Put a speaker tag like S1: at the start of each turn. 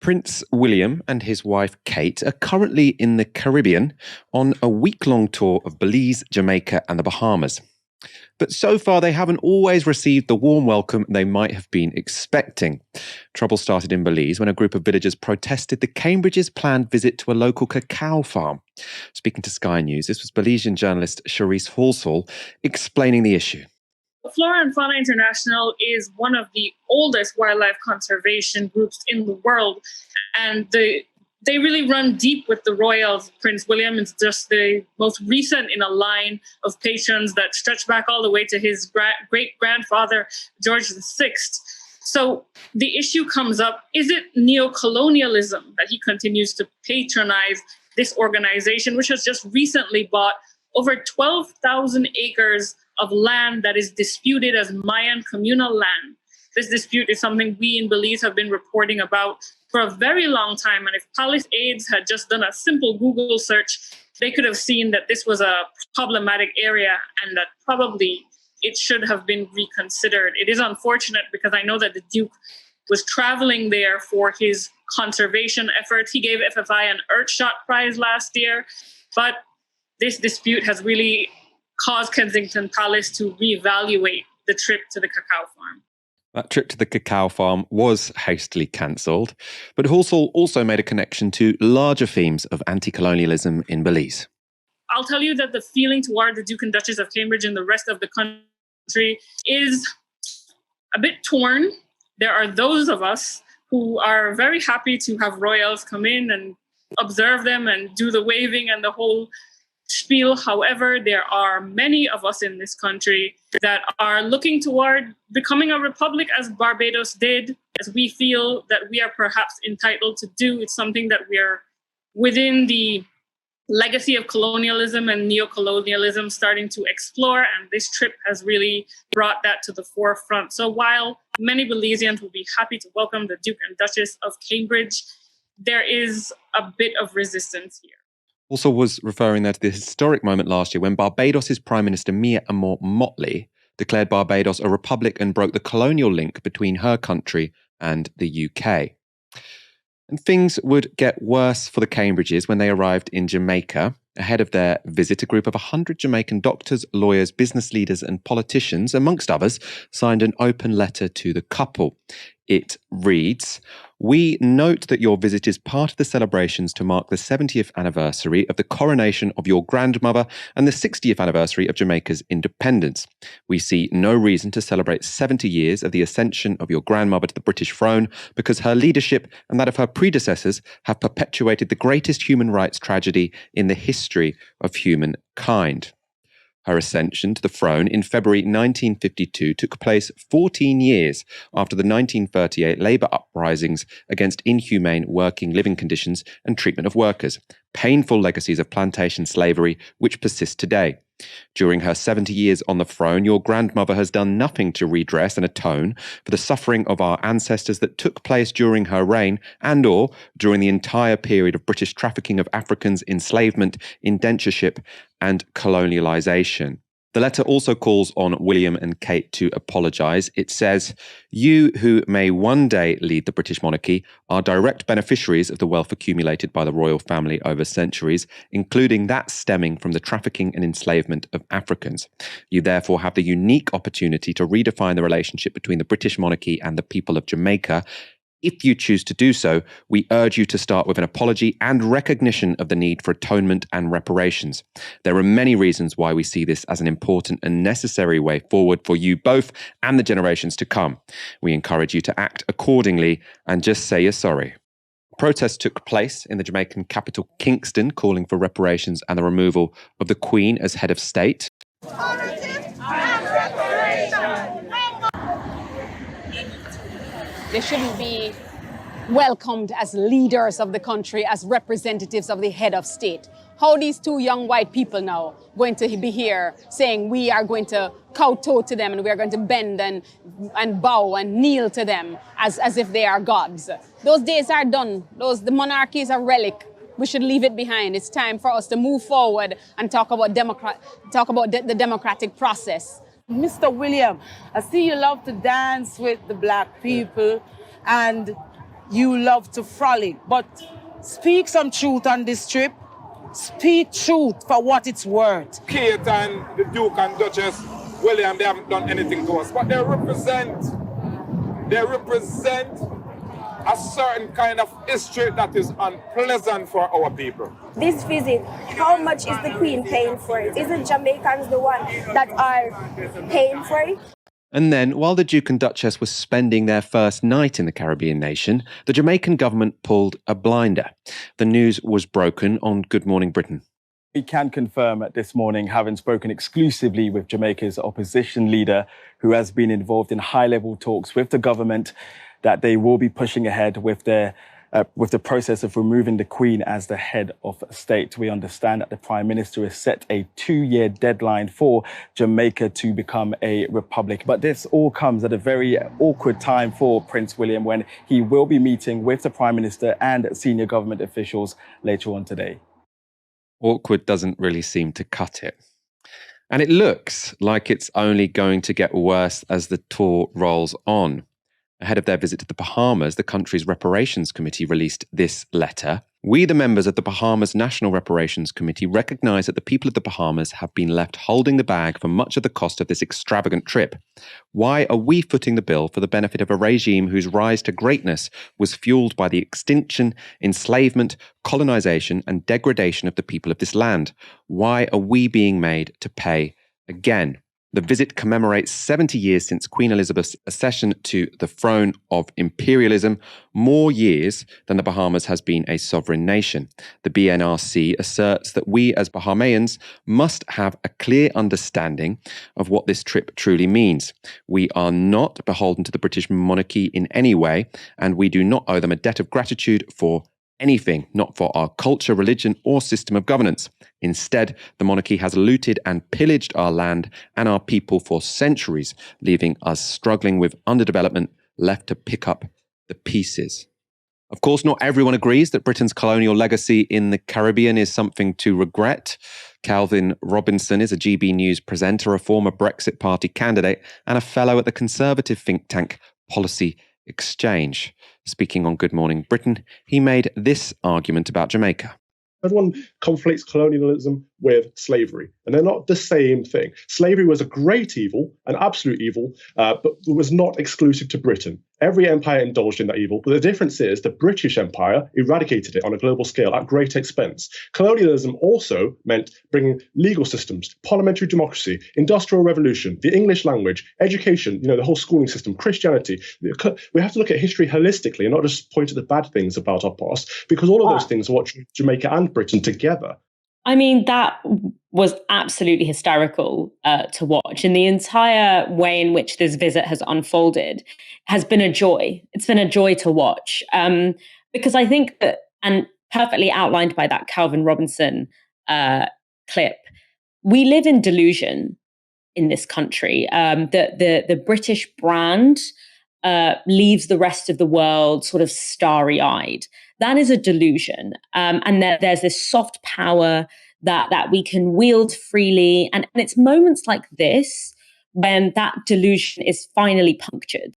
S1: Prince William and his wife Kate are currently in the Caribbean on a week-long tour of Belize, Jamaica and the Bahamas. But so far they haven't always received the warm welcome they might have been expecting. Trouble started in Belize when a group of villagers protested the Cambridge's planned visit to a local cacao farm. Speaking to Sky News, this was Belizean journalist Charisse Halsall explaining the issue.
S2: Flora and Fauna International is one of the oldest wildlife conservation groups in the world, and they really run deep with the royals. Prince William is just the most recent in a line of patrons that stretch back all the way to his great-grandfather, George VI. So the issue comes up, is it neocolonialism that he continues to patronize this organization, which has just recently bought over 12,000 acres of land that is disputed as Mayan communal land? This dispute is something we in Belize have been reporting about for a very long time. And if Palace Aids had just done a simple Google search, they could have seen that this was a problematic area and that probably it should have been reconsidered. It is unfortunate because I know that the Duke was traveling there for his conservation efforts. He gave FFI an Earthshot Prize last year, but this dispute has really caused Kensington Palace to reevaluate the trip to the cacao farm.
S1: That trip to the cacao farm was hastily cancelled, but Halsall also made a connection to larger themes of anti-colonialism in Belize.
S2: I'll tell you that the feeling toward the Duke and Duchess of Cambridge and the rest of the country is a bit torn. There are those of us who are very happy to have royals come in and observe them and do the waving and the whole spiel. However, there are many of us in this country that are looking toward becoming a republic as Barbados did, as we feel that we are perhaps entitled to do. It's something that we are within the legacy of colonialism and neocolonialism starting to explore, and this trip has really brought that to the forefront. So while many Belizeans will be happy to welcome the Duke and Duchess of Cambridge, there is a bit of resistance here.
S1: Also was referring there to the historic moment last year when Barbados' Prime Minister Mia Motley declared Barbados a republic and broke the colonial link between her country and the UK. And things would get worse for the Cambridges when they arrived in Jamaica. Ahead of their visit, a group of 100 Jamaican doctors, lawyers, business leaders and politicians, amongst others, signed an open letter to the couple. It reads, "We note that your visit is part of the celebrations to mark the 70th anniversary of the coronation of your grandmother and the 60th anniversary of Jamaica's independence. We see no reason to celebrate 70 years of the ascension of your grandmother to the British throne because her leadership and that of her predecessors have perpetuated the greatest human rights tragedy in the history of humankind." Her ascension to the throne in February 1952 took place 14 years after the 1938 labour uprisings against inhumane working living conditions and treatment of workers, painful legacies of plantation slavery which persist today. During her 70 years on the throne, your grandmother has done nothing to redress and atone for the suffering of our ancestors that took place during her reign and/or during the entire period of British trafficking of Africans, enslavement, indentureship, and colonialisation. The letter also calls on William and Kate to apologise. It says, "You who may one day lead the British monarchy are direct beneficiaries of the wealth accumulated by the royal family over centuries, including that stemming from the trafficking and enslavement of Africans. You therefore have the unique opportunity to redefine the relationship between the British monarchy and the people of Jamaica. If you choose to do so, we urge you to start with an apology and recognition of the need for atonement and reparations. There are many reasons why we see this as an important and necessary way forward for you both and the generations to come. We encourage you to act accordingly and just say you're sorry." Protests took place in the Jamaican capital, Kingston, calling for reparations and the removal of the Queen as head of state.
S3: They shouldn't be welcomed as leaders of the country, as representatives of the head of state. How these two young white people now going to be here saying we are going to kowtow to them and we are going to bend and bow and kneel to them as if they are gods. Those days are done. The monarchy is a relic. We should leave it behind. It's time for us to move forward and talk about the democratic process.
S4: Mr. William, I see you love to dance with the black people, and you love to frolic. But speak some truth on this trip. Speak truth for what it's worth.
S5: Kate and the Duke and Duchess, William, they haven't done anything to us, but they represent a certain kind of history that is unpleasant for our people.
S6: This visit, how much is the Queen paying for it? Isn't Jamaicans the one that are paying for it?
S1: And then, while the Duke and Duchess were spending their first night in the Caribbean nation, the Jamaican government pulled a blinder. The news was broken on Good Morning Britain.
S7: We can confirm this morning, having spoken exclusively with Jamaica's opposition leader, who has been involved in high-level talks with the government, that they will be pushing ahead with the process of removing the Queen as the head of state. We understand that the Prime Minister has set a 2-year deadline for Jamaica to become a republic. But this all comes at a very awkward time for Prince William, when he will be meeting with the Prime Minister and senior government officials later on today.
S1: Awkward doesn't really seem to cut it. And it looks like it's only going to get worse as the tour rolls on. Ahead of their visit to the Bahamas, the country's Reparations Committee released this letter. We, the members of the Bahamas National Reparations Committee, recognise that the people of the Bahamas have been left holding the bag for much of the cost of this extravagant trip. Why are we footing the bill for the benefit of a regime whose rise to greatness was fuelled by the extinction, enslavement, colonisation and degradation of the people of this land? Why are we being made to pay again? The visit commemorates 70 years since Queen Elizabeth's accession to the throne of imperialism, more years than the Bahamas has been a sovereign nation. The BNRC asserts that we as Bahamians must have a clear understanding of what this trip truly means. We are not beholden to the British monarchy in any way, and we do not owe them a debt of gratitude for anything, not for our culture, religion, or system of governance. Instead, the monarchy has looted and pillaged our land and our people for centuries, leaving us struggling with underdevelopment, left to pick up the pieces. Of course, not everyone agrees that Britain's colonial legacy in the Caribbean is something to regret. Calvin Robinson is a GB News presenter, a former Brexit Party candidate, and a fellow at the conservative think tank Policy Exchange. Speaking on Good Morning Britain, he made this argument about Jamaica.
S8: Everyone conflates colonialism with slavery, and they're not the same thing. Slavery was a great evil, an absolute evil, but it was not exclusive to Britain. Every empire indulged in that evil, but the difference is the British Empire eradicated it on a global scale at great expense. Colonialism also meant bringing legal systems, parliamentary democracy, industrial revolution, the English language, education, the whole schooling system, Christianity. We have to look at history holistically and not just point to the bad things about our past, because all of those things are what drew Jamaica and Britain together.
S9: I mean, that was absolutely hysterical to watch. And the entire way in which this visit has unfolded has been a joy. It's been a joy to watch. Because I think that, and perfectly outlined by that Calvin Robinson clip, we live in delusion in this country. The British brand leaves the rest of the world sort of starry-eyed. That is a delusion. And there's this soft power that we can wield freely. And it's moments like this when that delusion is finally punctured.